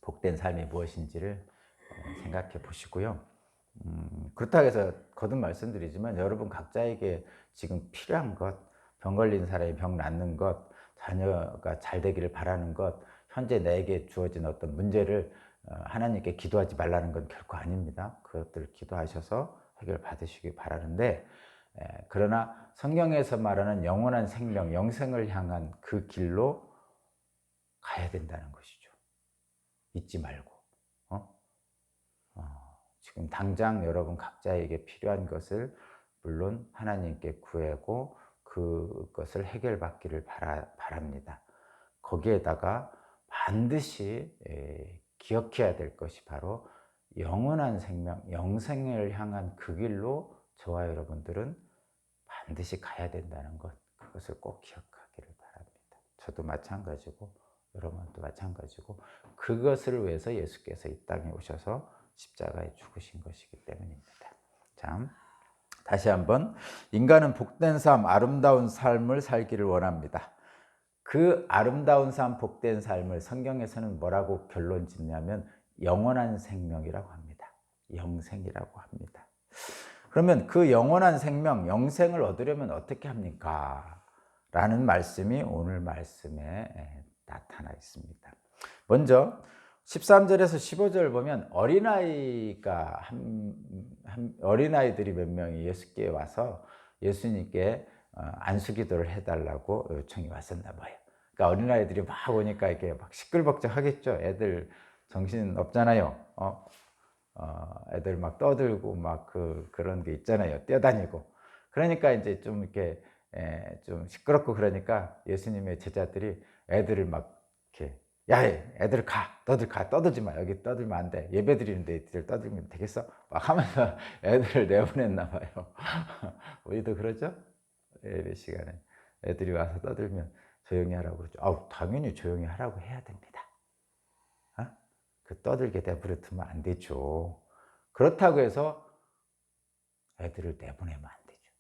복된 삶이 무엇인지를 생각해 보시고요. 그렇다고 해서 거듭 말씀드리지만 여러분 각자에게 지금 필요한 것, 병 걸린 사람이 병 낫는 것, 자녀가 잘 되기를 바라는 것, 현재 내게 주어진 어떤 문제를 하나님께 기도하지 말라는 건 결코 아닙니다. 그것들 기도하셔서 해결 받으시기 바라는데, 그러나 성경에서 말하는 영원한 생명, 영생을 향한 그 길로 가야 된다는 것이죠. 잊지 말고. 지금 당장 여러분 각자에게 필요한 것을 물론 하나님께 구하고 그것을 해결받기를 바랍니다. 거기에다가 반드시 기억해야 될 것이 바로 영원한 생명, 영생을 향한 그 길로 저와 여러분들은 반드시 가야 된다는 것, 그것을 꼭 기억하기를 바랍니다. 저도 마찬가지고 여러분도 마찬가지고 그것을 위해서 예수께서 이 땅에 오셔서 십자가에 죽으신 것이기 때문입니다. 자, 다시 한번 인간은 복된 삶, 아름다운 삶을 살기를 원합니다. 그 아름다운 삶, 복된 삶을 성경에서는 뭐라고 결론 짓냐면 영원한 생명이라고 합니다. 영생이라고 합니다. 그러면 그 영원한 생명, 영생을 얻으려면 어떻게 합니까? 라는 말씀이 오늘 말씀에 나타나 있습니다. 먼저 13절에서 15절 보면 어린아이들이 몇 명이 예수께 와서 예수님께 안수기도를 해달라고 요청이 왔었나 봐요. 그러니까 어린아이들이 막 오니까 이렇게 막 시끌벅적하겠죠. 애들 정신 없잖아요. 애들 막 떠들고 막 그런 게 있잖아요. 뛰어다니고. 그러니까 이제 좀 이렇게 좀 시끄럽고 그러니까 예수님의 제자들이 애들을 막 이렇게 야, 애들 가. 너들 가. 떠들지 마. 여기 떠들면 안 돼. 예배 드리는데 애들 떠들면 되겠어? 막 하면서 애들을 내보냈나 봐요. 우리도 그러죠? 예배 시간에 애들이 와서 떠들면 조용히 하라고 그러죠. 당연히 조용히 하라고 해야 됩니다. 그 떠들게 내버려 두면 안 되죠. 그렇다고 해서 애들을 내보내면 안 되죠.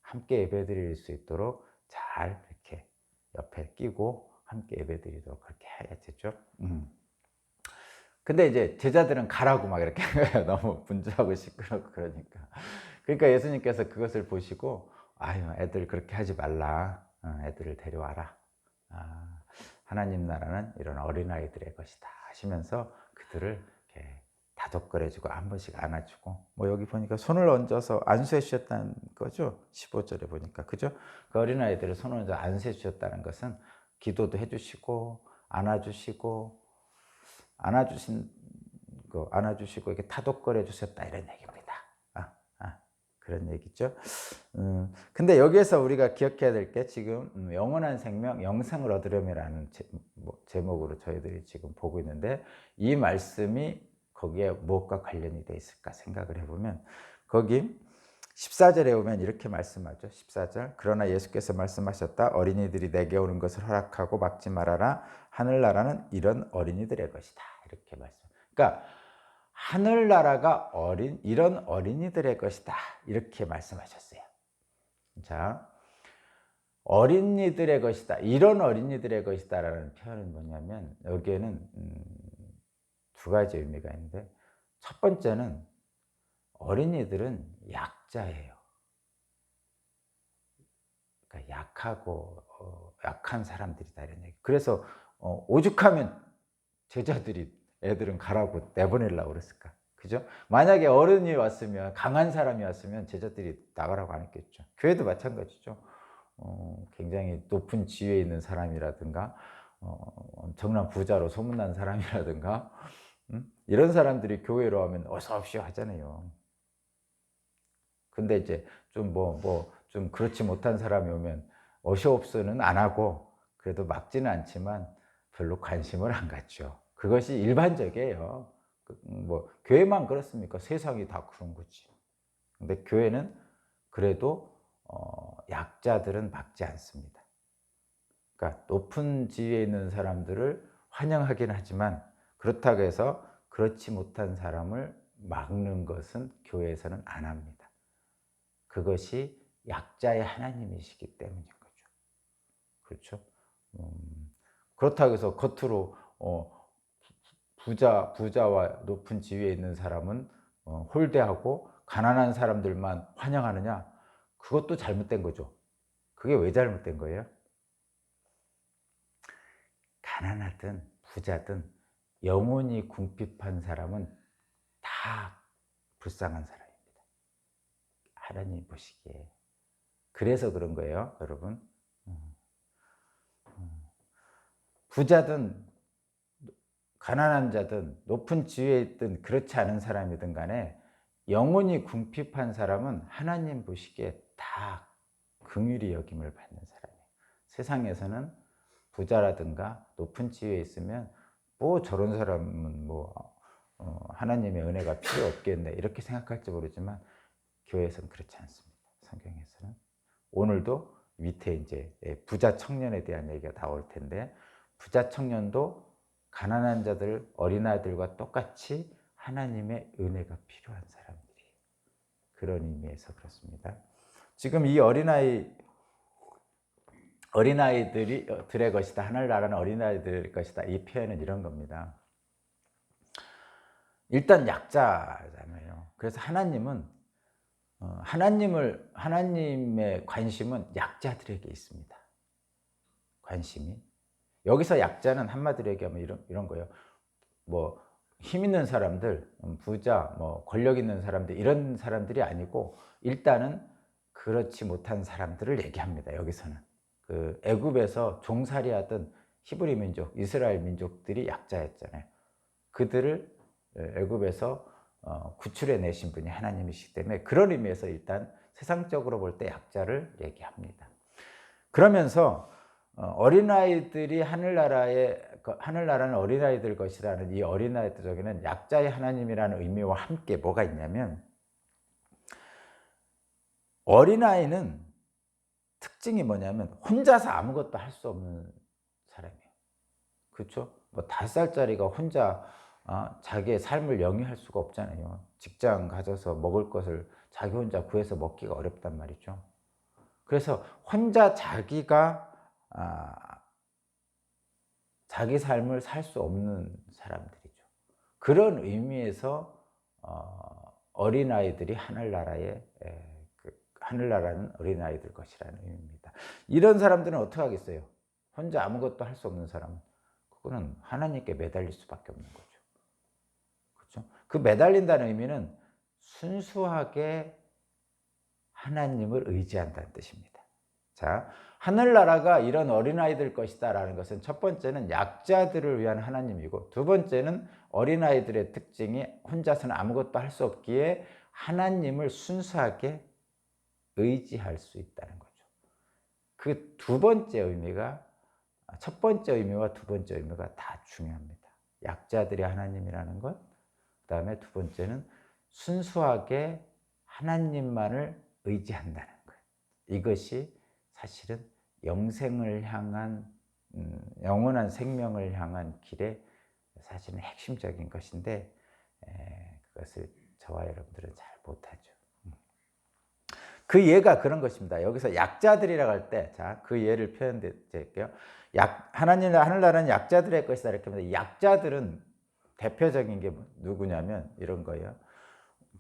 함께 예배 드릴 수 있도록 잘 이렇게 옆에 끼고 함께 예배 드리도록 그렇게 해야 되죠. 근데 이제 제자들은 가라고 막 이렇게 너무 분주하고 시끄럽고 그러니까. 그러니까 예수님께서 그것을 보시고 애들 그렇게 하지 말라. 애들을 데려와라. 하나님 나라는 이런 어린아이들의 것이다 하시면서 그들을 이렇게 다독거려주고 한 번씩 안아주고 여기 보니까 손을 얹어서 안수해 주셨다는 거죠. 15절에 보니까 그죠? 그 어린아이들을 손을 얹어 안수해 주셨다는 것은 기도도 해주시고 안아주시고 안아주시고 이렇게 다독거려 주셨다 이런 얘기입니다. 그런 얘기죠. 근데 여기에서 우리가 기억해야 될 게 지금 영원한 생명, 영생을 얻으려면이라는 제목으로 저희들이 지금 보고 있는데 이 말씀이 거기에 무엇과 관련이 돼 있을까 생각을 해보면 거기 14절에 오면 이렇게 말씀하죠. 14절. 그러나 예수께서 말씀하셨다. 어린이들이 내게 오는 것을 허락하고 막지 말아라. 하늘나라는 이런 어린이들의 것이다. 이렇게 말씀. 그러니까 하늘나라가 이런 어린이들의 것이다. 이렇게 말씀하셨어요. 자, 어린이들의 것이다. 이런 어린이들의 것이다. 라는 표현은 뭐냐면, 여기에는 두 가지 의미가 있는데, 첫 번째는 어린이들은 약자예요. 그러니까 약한 사람들이다. 이런 얘기. 그래서, 오죽하면 제자들이 애들은 가라고 내보내려고 그랬을까? 그죠? 만약에 어른이 왔으면, 강한 사람이 왔으면 제자들이 나가라고 안 했겠죠. 교회도 마찬가지죠. 굉장히 높은 지위에 있는 사람이라든가, 엄청난 부자로 소문난 사람이라든가, 이런 사람들이 교회로 하면 어서 오십시오 하잖아요. 근데 이제 좀 그렇지 못한 사람이 오면 어서 옵소는 안 하고, 그래도 막지는 않지만 별로 관심을 안 갖죠. 그것이 일반적이에요. 교회만 그렇습니까? 세상이 다 그런 거지. 근데 교회는 그래도 약자들은 막지 않습니다. 그러니까 높은 지위에 있는 사람들을 환영하긴 하지만 그렇다고 해서 그렇지 못한 사람을 막는 것은 교회에서는 안 합니다. 그것이 약자의 하나님이시기 때문인 거죠. 그렇죠? 그렇다고 해서 겉으로 어 부자와 높은 지위에 있는 사람은 홀대하고 가난한 사람들만 환영하느냐? 그것도 잘못된 거죠. 그게 왜 잘못된 거예요? 가난하든 부자든 영혼이 궁핍한 사람은 다 불쌍한 사람입니다, 하나님이 보시기에. 그래서 그런 거예요, 여러분. 음. 부자든 가난한 자든 높은 지위에 있든 그렇지 않은 사람이든 간에 영혼이 궁핍한 사람은 하나님 보시기에 다 긍휼히 여김을 받는 사람이에요. 세상에서는 부자라든가 높은 지위에 있으면 뭐 저런 사람은 뭐 하나님의 은혜가 필요 없겠네 이렇게 생각할지 모르지만 교회에서는 그렇지 않습니다. 성경에서는 오늘도 밑에 이제 부자 청년에 대한 얘기가 나올 텐데, 부자 청년도 가난한 자들, 어린아이들과 똑같이 하나님의 은혜가 필요한 사람들이에요. 그런 의미에서 그렇습니다. 지금 이 어린아이들이 들의 것이다, 하늘나라는 어린아이들의 것이다, 이 표현은 이런 겁니다. 일단 약자잖아요. 그래서 하나님의 관심은 약자들에게 있습니다. 관심이. 여기서 약자는 한마디로 얘기하면 이런 거예요. 뭐 힘 있는 사람들, 부자, 뭐 권력 있는 사람들, 이런 사람들이 아니고 일단은 그렇지 못한 사람들을 얘기합니다. 여기서는 그 애굽에서 종살이하던 히브리 민족, 이스라엘 민족들이 약자였잖아요. 그들을 애굽에서 구출해 내신 분이 하나님이시기 때문에 그런 의미에서 일단 세상적으로 볼 때 약자를 얘기합니다. 그러면서 어린아이들이 하늘나라는 어린아이들 것이라는 이 어린아이들에게는 약자의 하나님이라는 의미와 함께 뭐가 있냐면, 어린아이는 특징이 뭐냐면 혼자서 아무것도 할 수 없는 사람이에요. 그렇죠? 뭐 5살짜리가 혼자 자기의 삶을 영위할 수가 없잖아요. 직장 가져서 먹을 것을 자기 혼자 구해서 먹기가 어렵단 말이죠. 그래서 혼자 자기가 자기 삶을 살 수 없는 사람들이죠. 그런 의미에서 어린아이들이 하늘나라는 어린아이들 것이라는 의미입니다. 이런 사람들은 어떻게 하겠어요? 혼자 아무것도 할 수 없는 사람은 그거는 하나님께 매달릴 수밖에 없는 거죠. 그렇죠? 그 매달린다는 의미는 순수하게 하나님을 의지한다는 뜻입니다. 자, 하늘나라가 이런 어린아이들 것이다라는 것은 첫 번째는 약자들을 위한 하나님이고, 두 번째는 어린아이들의 특징이 혼자서는 아무것도 할 수 없기에 하나님을 순수하게 의지할 수 있다는 거죠. 그 두 번째 의미가, 첫 번째 의미와 두 번째 의미가 다 중요합니다. 약자들이 하나님이라는 것, 그 다음에 두 번째는 순수하게 하나님만을 의지한다는 것. 이것이 사실은 영생을 향한, 영원한 생명을 향한 길의 사실은 핵심적인 것인데, 그것을 저와 여러분들은 잘 못하죠. 그 예가 그런 것입니다. 여기서 약자들이라고 할 때, 자, 그 예를 표현드릴게요. 하늘나라는 약자들의 것이다 이렇게 합니다. 약자들은 대표적인 게 누구냐면 이런 거예요.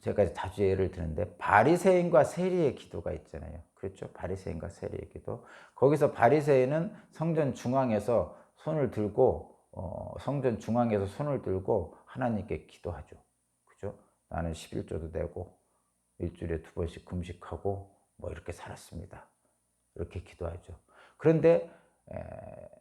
제가 자주 예를 드는데 바리새인과 세리의 기도가 있잖아요. 그렇죠? 바리새인과 세리의 기도. 거기서 바리새인은 성전 중앙에서 손을 들고 하나님께 기도하죠. 그죠? 나는 11조도 내고 일주일에 2번씩 금식하고 뭐 이렇게 살았습니다. 이렇게 기도하죠. 그런데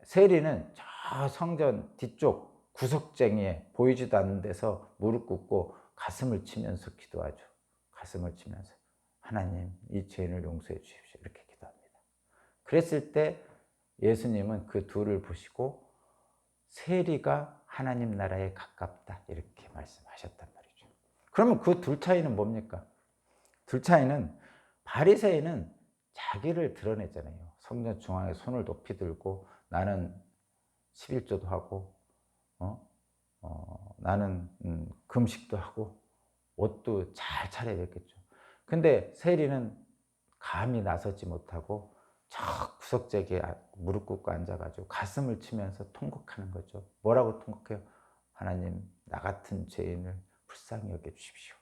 세리는 저 성전 뒤쪽 구석쟁이에 보이지도 않는 데서 무릎 꿇고 가슴을 치면서 기도하죠. 가슴을 치면서 하나님, 이 죄인을 용서해 주십시오. 이렇게 기도합니다. 그랬을 때 예수님은 그 둘을 보시고 세리가 하나님 나라에 가깝다 이렇게 말씀하셨단 말이죠. 그러면 그 둘 차이는 뭡니까? 둘 차이는, 바리새인은 자기를 드러냈잖아요. 성전 중앙에 손을 높이 들고 나는 11조도 하고 나는 금식도 하고 옷도 잘 차려입었겠죠. 근데 세리는 감히 나서지 못하고 저 구석재기에 무릎 꿇고 앉아가지고 가슴을 치면서 통곡하는 거죠. 뭐라고 통곡해요? 하나님, 나 같은 죄인을 불쌍히 여겨주십시오.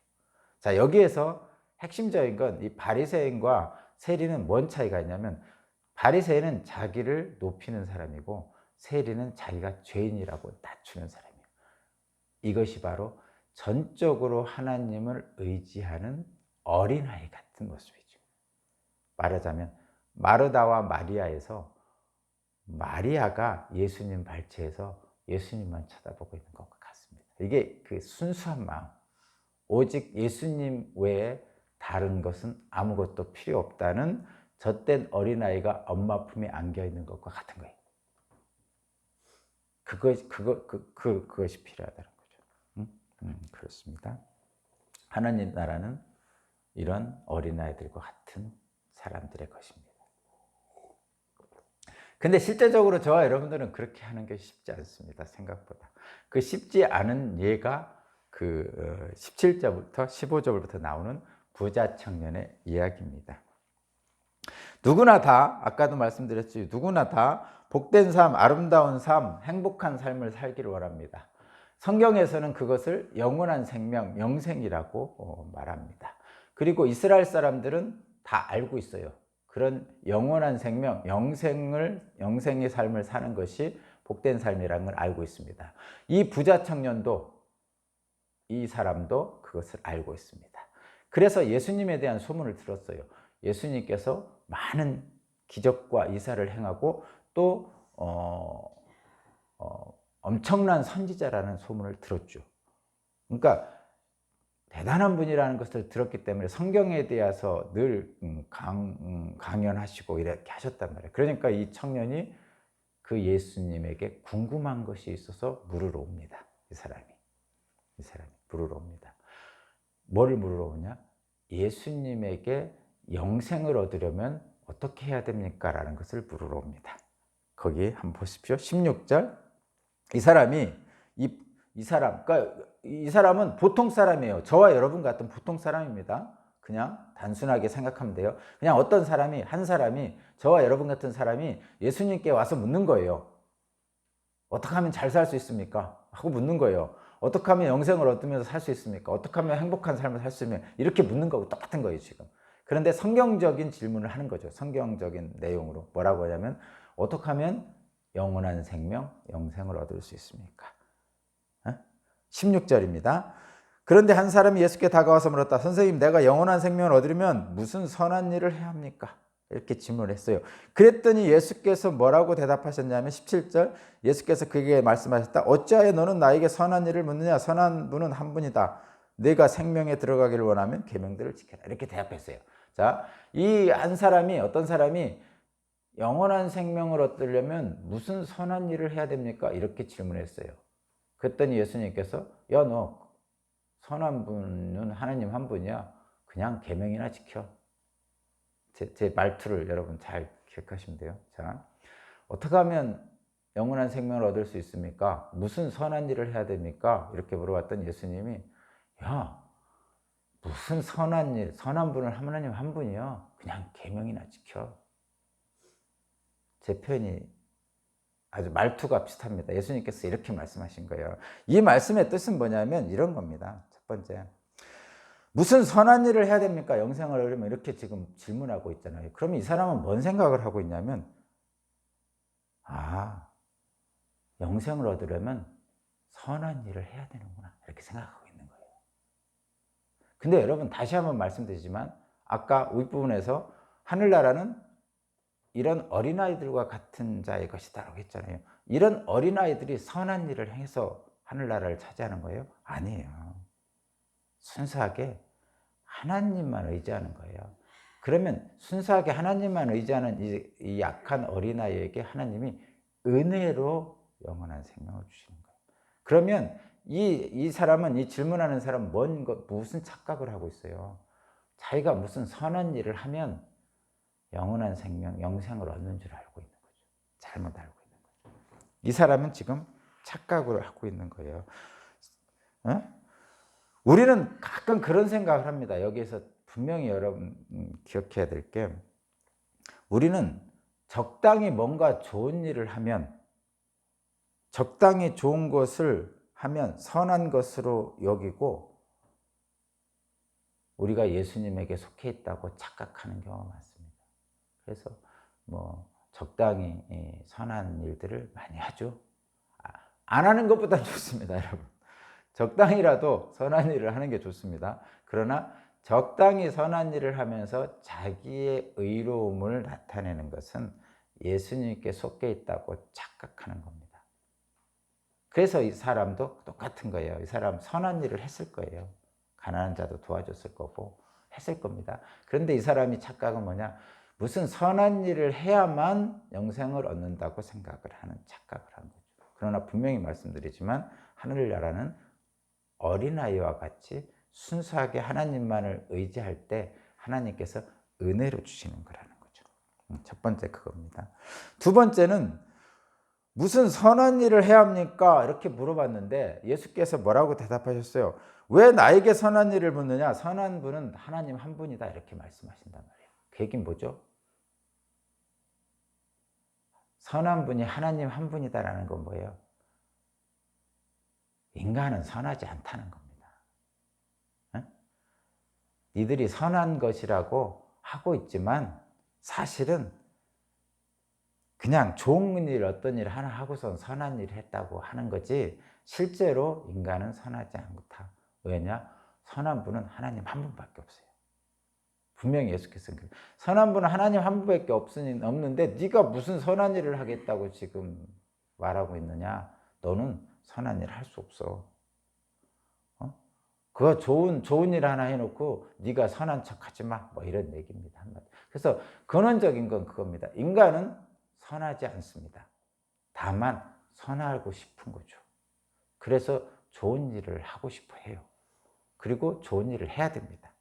자, 여기에서 핵심적인 건 이 바리새인과 세리는 뭔 차이가 있냐면, 바리새인은 자기를 높이는 사람이고 세리는 자기가 죄인이라고 낮추는 사람이에요. 이것이 바로 전적으로 하나님을 의지하는 어린아이 같은 모습이죠. 말하자면 마르다와 마리아에서 마리아가 예수님 발치에서 예수님만 쳐다보고 있는 것과 같습니다. 이게 그 순수한 마음, 오직 예수님 외에 다른 것은 아무것도 필요 없다는 젖된 어린아이가 엄마 품에 안겨 있는 것과 같은 거예요. 그것이 필요하다는 거죠. 그렇습니다. 하나님 나라는 이런 어린아이들과 같은 사람들의 것입니다. 근데 실제적으로 저와 여러분들은 그렇게 하는 게 쉽지 않습니다. 생각보다. 그 쉽지 않은 예가 그 17절부터 15절부터 나오는 부자 청년의 이야기입니다. 누구나 다, 아까도 말씀드렸죠. 누구나 다 복된 삶, 아름다운 삶, 행복한 삶을 살기를 원합니다. 성경에서는 그것을 영원한 생명, 영생이라고 말합니다. 그리고 이스라엘 사람들은 다 알고 있어요. 그런 영원한 생명, 영생의 삶을 사는 것이 복된 삶이라는 걸 알고 있습니다. 이 부자 청년도, 이 사람도 그것을 알고 있습니다. 그래서 예수님에 대한 소문을 들었어요. 예수님께서 많은 기적과 이사를 행하고 또 엄청난 선지자라는 소문을 들었죠. 그러니까 대단한 분이라는 것을 들었기 때문에 성경에 대해서 늘 강연하시고 이렇게 하셨단 말이에요. 그러니까 이 청년이 그 예수님에게 궁금한 것이 있어서 물으러 옵니다. 이 사람이 물으러 옵니다. 뭐를 물으러 오냐? 예수님에게 영생을 얻으려면 어떻게 해야 됩니까? 라는 것을 물으러 옵니다. 거기 한번 보십시오. 16절. 이 사람은 보통 사람이에요. 저와 여러분 같은 보통 사람입니다. 그냥 단순하게 생각하면 돼요. 그냥 어떤 사람이, 한 사람이, 저와 여러분 같은 사람이 예수님께 와서 묻는 거예요. 어떻게 하면 잘 살 수 있습니까? 하고 묻는 거예요. 어떻게 하면 영생을 얻으면서 살 수 있습니까? 어떻게 하면 행복한 삶을 살 수 있으면, 이렇게 묻는 거하고 똑같은 거예요, 지금. 그런데 성경적인 질문을 하는 거죠. 성경적인 내용으로. 뭐라고 하냐면, 어떻게 하면 영원한 생명, 영생을 얻을 수 있습니까? 16절입니다. 그런데 한 사람이 예수께 다가와서 물었다. 선생님, 내가 영원한 생명을 얻으려면 무슨 선한 일을 해야 합니까? 이렇게 질문을 했어요. 그랬더니 예수께서 뭐라고 대답하셨냐면 17절, 예수께서 그에게 말씀하셨다. 어찌하여 너는 나에게 선한 일을 묻느냐? 선한 분은 한 분이다. 네가 생명에 들어가기를 원하면 계명들을 지켜라. 이렇게 대답했어요. 자, 이 한 사람이, 어떤 사람이 영원한 생명을 얻으려면 무슨 선한 일을 해야 됩니까? 이렇게 질문했어요. 그랬더니 예수님께서, 야, 너 선한 분은 하나님 한 분이야. 그냥 계명이나 지켜. 제 말투를 여러분 잘 기억하시면 돼요. 자, 어떻게 하면 영원한 생명을 얻을 수 있습니까? 무슨 선한 일을 해야 됩니까? 이렇게 물어봤더니 예수님이, 야, 무슨 선한 일, 선한 분은 하나님 한 분이야. 그냥 계명이나 지켜. 제 표현이 아주 말투가 비슷합니다. 예수님께서 이렇게 말씀하신 거예요. 이 말씀의 뜻은 뭐냐면 이런 겁니다. 첫 번째, 무슨 선한 일을 해야 됩니까? 영생을 얻으려면, 이렇게 지금 질문하고 있잖아요. 그러면 이 사람은 뭔 생각을 하고 있냐면, 영생을 얻으려면 선한 일을 해야 되는구나, 이렇게 생각하고 있는 거예요. 근데 여러분, 다시 한번 말씀드리지만 아까 윗부분에서 하늘나라는 이런 어린아이들과 같은 자의 것이다라고 했잖아요. 이런 어린아이들이 선한 일을 해서 하늘나라를 차지하는 거예요? 아니에요. 순수하게 하나님만 의지하는 거예요. 그러면 순수하게 하나님만 의지하는 이 약한 어린아이에게 하나님이 은혜로 영원한 생명을 주시는 거예요. 그러면 이 사람은, 이 질문하는 사람은 무슨 착각을 하고 있어요? 자기가 무슨 선한 일을 하면 영원한 생명, 영생을 얻는 줄 알고 있는 거죠. 잘못 알고 있는 거죠. 이 사람은 지금 착각을 하고 있는 거예요. 우리는 가끔 그런 생각을 합니다. 여기에서 분명히 여러분 기억해야 될 게, 우리는 적당히 뭔가 좋은 일을 하면, 적당히 좋은 것을 하면 선한 것으로 여기고 우리가 예수님에게 속해 있다고 착각하는 경우가 많습니다. 그래서 뭐 적당히 선한 일들을 많이 하죠. 안 하는 것보다 좋습니다, 여러분. 적당히라도 선한 일을 하는 게 좋습니다. 그러나 적당히 선한 일을 하면서 자기의 의로움을 나타내는 것은 예수님께 속해 있다고 착각하는 겁니다. 그래서 이 사람도 똑같은 거예요. 이 사람 선한 일을 했을 거예요. 가난한 자도 도와줬을 거고 했을 겁니다. 그런데 이 사람이 착각은 뭐냐? 무슨 선한 일을 해야만 영생을 얻는다고 생각을 하는 착각을 한 거죠. 그러나 분명히 말씀드리지만 하늘나라는 어린아이와 같이 순수하게 하나님만을 의지할 때 하나님께서 은혜로 주시는 거라는 거죠. 첫 번째 그겁니다. 두 번째는 무슨 선한 일을 해야 합니까? 이렇게 물어봤는데 예수께서 뭐라고 대답하셨어요? 왜 나에게 선한 일을 묻느냐? 선한 분은 하나님 한 분이다, 이렇게 말씀하신단 말이에요. 그 얘기는 뭐죠? 선한 분이 하나님 한 분이다라는 건 뭐예요? 인간은 선하지 않다는 겁니다. 이들이 선한 것이라고 하고 있지만 사실은 그냥 좋은 일, 어떤 일 하나 하고선 선한 일을 했다고 하는 거지 실제로 인간은 선하지 않다. 왜냐? 선한 분은 하나님 한 분밖에 없어요. 분명히 예수께서 선한 분은 하나님 한 분밖에 없는데 네가 무슨 선한 일을 하겠다고 지금 말하고 있느냐? 너는 선한 일 할 수 없어. 그거 좋은 일 하나 해놓고 네가 선한 척하지 마, 뭐 이런 얘기입니다, 한마디. 그래서 근원적인 건 그겁니다. 인간은 선하지 않습니다. 다만 선하고 싶은 거죠. 그래서 좋은 일을 하고 싶어 해요. 그리고 좋은 일을 해야 됩니다.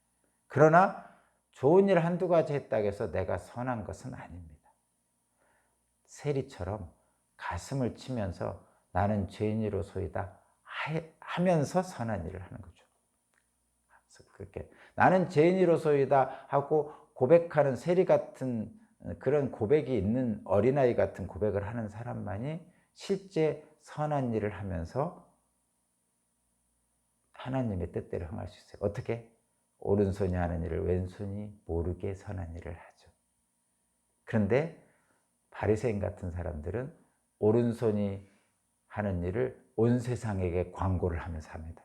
그러나 좋은 일 한두 가지 했다고 해서 내가 선한 것은 아닙니다. 세리처럼 가슴을 치면서 나는 죄인이로소이다 하면서 선한 일을 하는 거죠. 그렇게 나는 죄인이로소이다 하고 고백하는 세리 같은 그런 고백이 있는 어린아이 같은 고백을 하는 사람만이 실제 선한 일을 하면서 하나님의 뜻대로 행할 수 있어요. 어떻게? 오른손이 하는 일을 왼손이 모르게 선한 일을 하죠. 그런데 바리새인 같은 사람들은 오른손이 하는 일을 온 세상에게 광고를 하면서 합니다.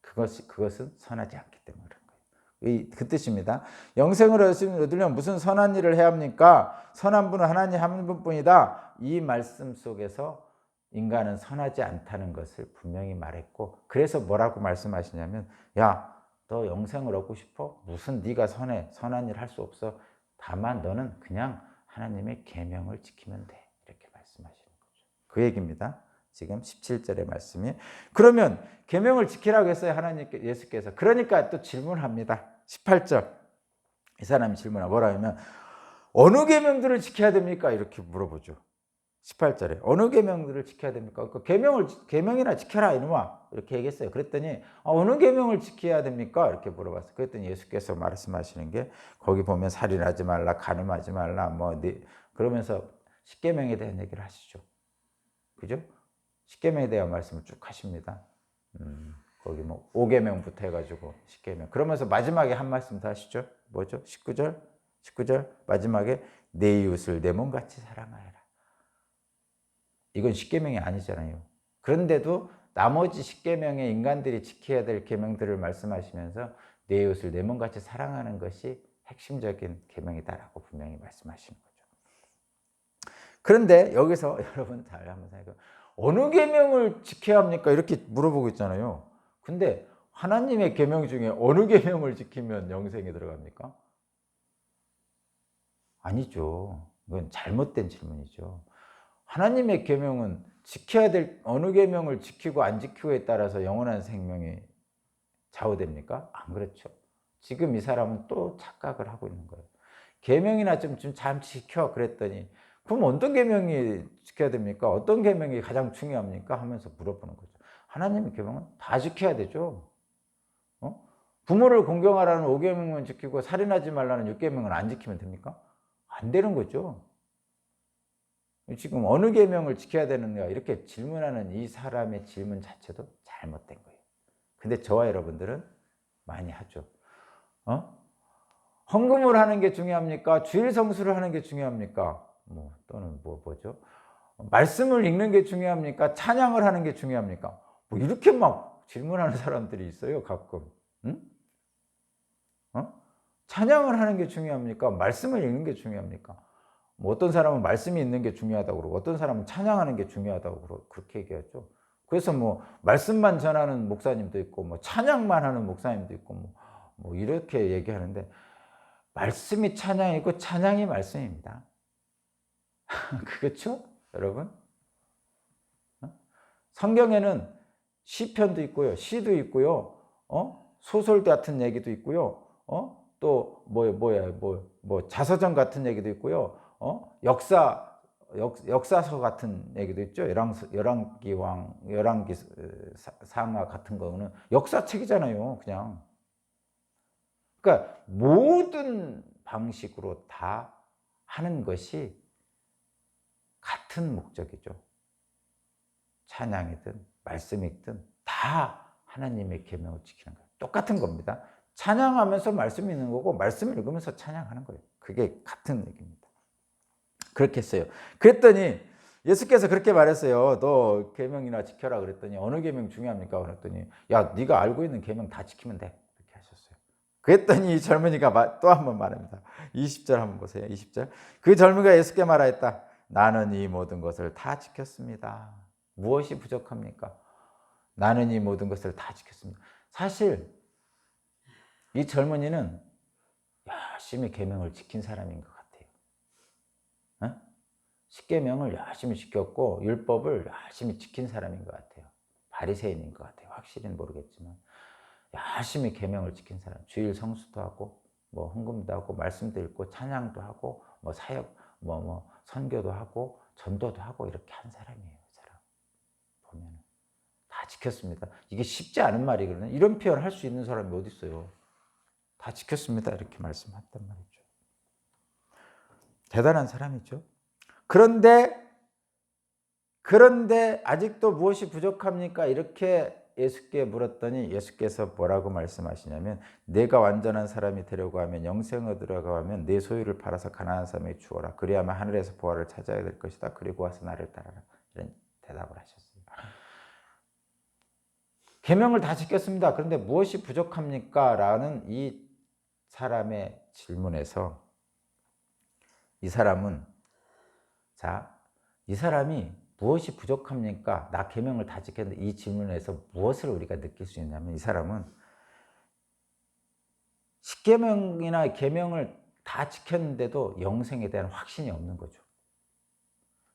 그것은 선하지 않기 때문에 그런 거예요. 그 뜻입니다. 영생을 얻으려면 무슨 선한 일을 해야 합니까? 선한 분은 하나님 한 분뿐이다. 이 말씀 속에서 인간은 선하지 않다는 것을 분명히 말했고, 그래서 뭐라고 말씀하시냐면, 야, 너 영생을 얻고 싶어? 무슨 네가 선한 일 할 수 없어. 다만 너는 그냥 하나님의 계명을 지키면 돼. 이렇게 말씀하시는 거죠. 그 얘기입니다. 지금 17절의 말씀이. 그러면 계명을 지키라고 했어요, 하나님께, 예수께서. 그러니까 또 질문합니다. 18절. 이 사람이 질문하고 뭐라 하면 어느 계명들을 지켜야 됩니까? 이렇게 물어보죠. 18절에 어느 계명들을 지켜야 됩니까? 그 계명이나 지켜라 이놈아, 이렇게 얘기했어요. 그랬더니 어느 계명을 지켜야 됩니까? 이렇게 물어봤어요. 그랬더니 예수께서 말씀하시는 게 거기 보면 살인하지 말라, 간음하지 말라, 그러면서 십계명에 대한 얘기를 하시죠. 그죠? 십계명에 대한 말씀을 쭉 하십니다. 거기 뭐 5계명부터 해가지고 10계명. 그러면서 마지막에 한 말씀 더 하시죠. 뭐죠? 19절 마지막에 내 이웃을 내 몸같이 사랑하여라. 이건 10계명이 아니잖아요. 그런데도 나머지 10계명의 인간들이 지켜야 될 계명들을 말씀하시면서 내 이웃을 내 몸같이 사랑하는 것이 핵심적인 계명이다라고 분명히 말씀하시는 거죠. 그런데 여기서 여러분 잘 한번 생각해요. 어느 계명을 지켜야 합니까? 이렇게 물어보고 있잖아요. 근데 하나님의 계명 중에 어느 계명을 지키면 영생에 들어갑니까? 아니죠. 이건 잘못된 질문이죠. 하나님의 계명은 지켜야 될 어느 계명을 지키고 안 지키고에 따라서 영원한 생명이 좌우됩니까? 안 그렇죠. 지금 이 사람은 또 착각을 하고 있는 거예요. 계명이나 좀 잘 지켜 그랬더니 그럼 어떤 계명이 지켜야 됩니까? 어떤 계명이 가장 중요합니까? 하면서 물어보는 거죠. 하나님의 계명은 다 지켜야 되죠. 부모를 공경하라는 5계명만 지키고 살인하지 말라는 6계명은 안 지키면 됩니까? 안 되는 거죠. 지금 어느 계명을 지켜야 되는가 이렇게 질문하는 이 사람의 질문 자체도 잘못된 거예요. 근데 저와 여러분들은 많이 하죠. 헌금을 하는 게 중요합니까? 주일 성수를 하는 게 중요합니까? 또는 뭐죠? 말씀을 읽는 게 중요합니까? 찬양을 하는 게 중요합니까? 이렇게 막 질문하는 사람들이 있어요, 가끔. 응? 찬양을 하는 게 중요합니까? 말씀을 읽는 게 중요합니까? 어떤 사람은 말씀이 있는 게 중요하다고 그러고 어떤 사람은 찬양하는 게 중요하다고 그렇게 얘기하죠. 그래서 말씀만 전하는 목사님도 있고 찬양만 하는 목사님도 있고 이렇게 얘기하는데 말씀이 찬양이고 찬양이 말씀입니다. 그렇죠? 여러분? 성경에는 시편도 있고요. 시도 있고요. 소설 같은 얘기도 있고요. 또 자서전 같은 얘기도 있고요. 역사서 같은 얘기도 있죠. 열왕기 상하 같은 거는 역사책이잖아요, 그냥. 그러니까 모든 방식으로 다 하는 것이 같은 목적이죠. 찬양이든 말씀이든 다 하나님의 계명을 지키는 거예요. 똑같은 겁니다. 찬양하면서 말씀 읽는 거고 말씀 읽으면서 찬양하는 거예요. 그게 같은 얘기입니다. 그렇게 했어요. 그랬더니 예수께서 그렇게 말했어요. 너 계명이나 지켜라 그랬더니 어느 계명 중요합니까? 그랬더니 야 네가 알고 있는 계명 다 지키면 돼. 이렇게 하셨어요. 그랬더니 이 젊은이가 또 한 번 말합니다. 20절 한번 보세요. 20절. 그 젊은이가 예수께 말하였다. 나는 이 모든 것을 다 지켰습니다. 무엇이 부족합니까? 나는 이 모든 것을 다 지켰습니다. 사실 이 젊은이는 열심히 계명을 지킨 사람인 것 같아요. 십계명을 열심히 지켰고 율법을 열심히 지킨 사람인 것 같아요. 바리새인인 것 같아요. 확실히는 모르겠지만 열심히 계명을 지킨 사람. 주일 성수도 하고 헌금도 하고 말씀도 읽고 찬양도 하고 사역 선교도 하고 전도도 하고 이렇게 한 사람이에요. 그 사람 보면 다 지켰습니다. 이게 쉽지 않은 말이거든요. 이런 표현 할 수 있는 사람이 어디 있어요? 다 지켰습니다. 이렇게 말씀했단 말이죠. 대단한 사람이죠. 그런데 아직도 무엇이 부족합니까? 이렇게 예수께 물었더니 예수께서 뭐라고 말씀하시냐면 내가 완전한 사람이 되려고 하면 영생을 얻으려고 하면 내 소유를 팔아서 가난한 사람에게 주어라. 그리하면 하늘에서 보화를 찾아야 될 것이다. 그리고 와서 나를 따라라. 이런 대답을 하셨어요. 계명을 다 지켰습니다. 그런데 무엇이 부족합니까? 라는 이 사람의 질문에서 이 사람이 무엇이 부족합니까? 나 계명을 다 지켰는데 이 질문에서 무엇을 우리가 느낄 수 있냐면 이 사람은 십계명이나 계명을 다 지켰는데도 영생에 대한 확신이 없는 거죠.